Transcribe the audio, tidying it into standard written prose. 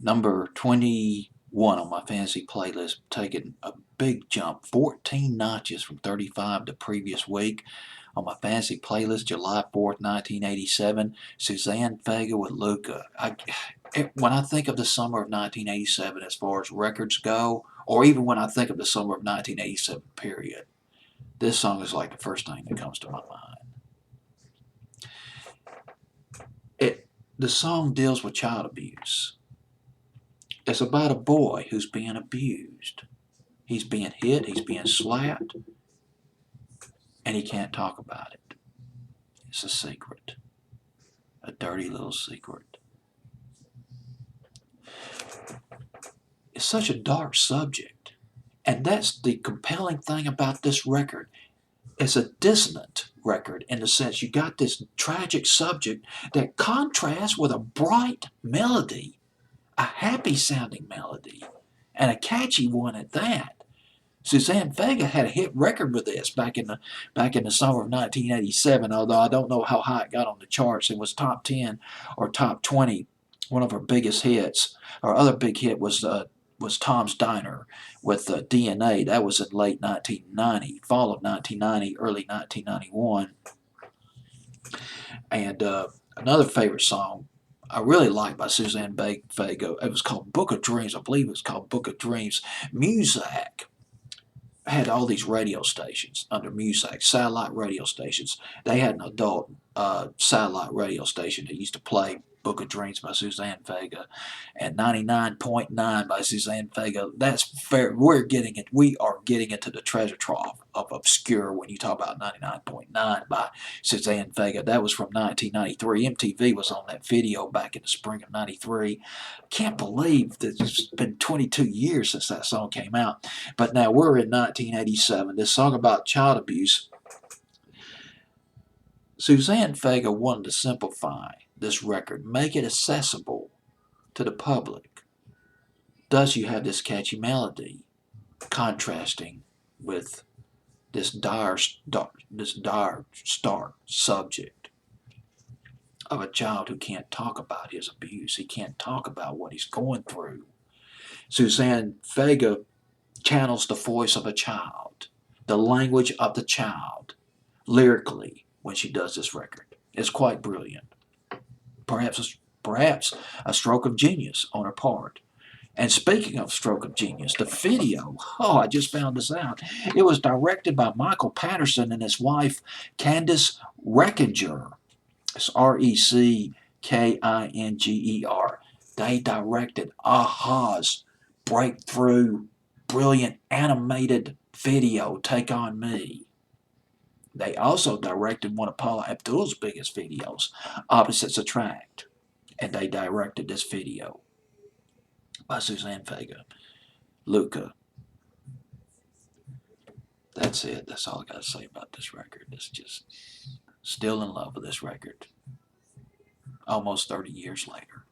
Number 21 on my fantasy playlist, taking a big jump, 14 notches from 35 the previous week. On my fantasy playlist, July 4th, 1987, Suzanne Vega with Luca. When I think of the summer of 1987 as far as records go, or even when I think of the summer of 1987 period, this song is like the first thing that comes to my mind. The song deals with child abuse. It's about a boy who's being abused. He's being hit, he's being slapped, and he can't talk about it. It's a secret, a dirty little secret. It's such a dark subject, and that's the compelling thing about this record. It's a dissonant record in the sense you got this tragic subject that contrasts with a bright melody, a happy sounding melody, and a catchy one at that. Suzanne Vega had a hit record with this back in the summer of 1987. Although I don't know how high it got on the charts, it was top 10 or top 20. One of her biggest hits, her other big hit was Tom's Diner with DNA. That was in late 1990, fall of 1990, early 1991. And another favorite song I really liked by Suzanne Vega. It was called Book of Dreams. I believe it was called Book of Dreams. Muzak had all these radio stations under Muzak, satellite radio stations. They had an adult satellite radio station that used to play Book of Dreams by Suzanne Vega, and 99.9 by Suzanne Vega. That's fair. We are getting into the treasure trove of obscure when you talk about 99.9 by Suzanne Vega. That was from 1993. MTV was on that video back in the spring of 93. Can't believe that it's been 22 years since that song came out. But now we're in 1987. This song about child abuse. Suzanne Vega wanted to simplify this record, make it accessible to the public. Thus, you have this catchy melody contrasting with this dire stark subject of a child who can't talk about his abuse. He can't talk about what he's going through. Suzanne Vega channels the voice of a child, the language of the child, lyrically when she does this record. It's quite brilliant. Perhaps a stroke of genius on her part. And speaking of stroke of genius, the video, I just found this out. It was directed by Michael Patterson and his wife, Candice Reckinger. It's Reckinger. They directed Aha's breakthrough, brilliant animated video, Take On Me. They also directed one of Paula Abdul's biggest videos, Opposites Attract. And they directed this video by Suzanne Vega. Luca. That's it. That's all I got to say about this record. It's just still in love with this record. Almost 30 years later.